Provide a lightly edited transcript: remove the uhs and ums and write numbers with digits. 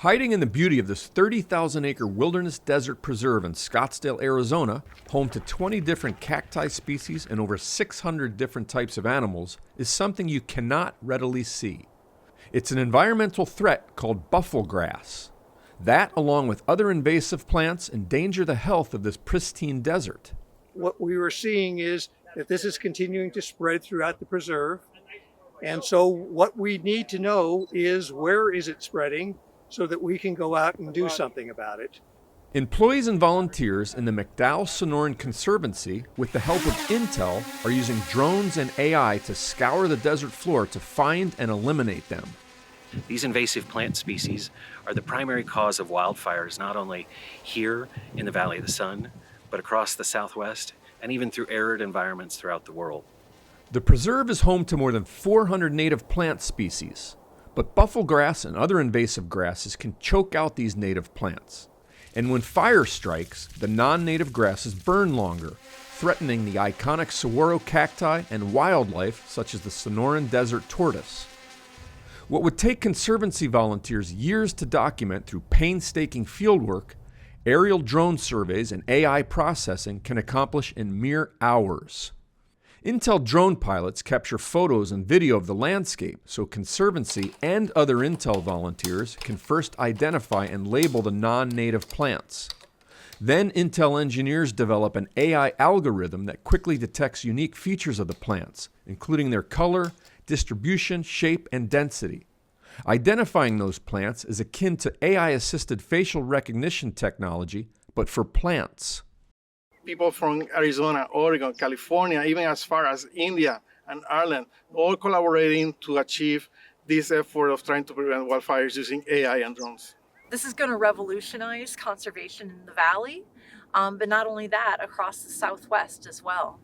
Hiding in the beauty of this 30,000-acre wilderness desert preserve in Scottsdale, Arizona, home to 20 different cacti species and over 600 different types of animals, is something you cannot readily see. It's an environmental threat called buffelgrass. That, along with other invasive plants, endanger the health of this pristine desert. What we were seeing is that this is continuing to spread throughout the preserve. And so what we need to know is where is it spreading, so that we can go out and do something about it. Employees and volunteers in the McDowell Sonoran Conservancy, with the help of Intel, are using drones and AI to scour the desert floor to find and eliminate them. These invasive plant species are the primary cause of wildfires, not only here in the Valley of the Sun, but across the Southwest and even through arid environments throughout the world. The preserve is home to more than 400 native plant species. But buffelgrass and other invasive grasses can choke out these native plants. And when fire strikes, the non-native grasses burn longer, threatening the iconic saguaro cacti and wildlife such as the Sonoran desert tortoise. What would take Conservancy volunteers years to document through painstaking fieldwork, aerial drone surveys and AI processing can accomplish in mere hours. Intel drone pilots capture photos and video of the landscape so Conservancy and other Intel volunteers can first identify and label the non-native plants. Then Intel engineers develop an AI algorithm that quickly detects unique features of the plants, including their color, distribution, shape, and density. Identifying those plants is akin to AI-assisted facial recognition technology, but for plants. People from Arizona, Oregon, California, even as far as India and Ireland, all collaborating to achieve this effort of trying to prevent wildfires using AI and drones. This is going to revolutionize conservation in the valley, but not only that, across the Southwest as well.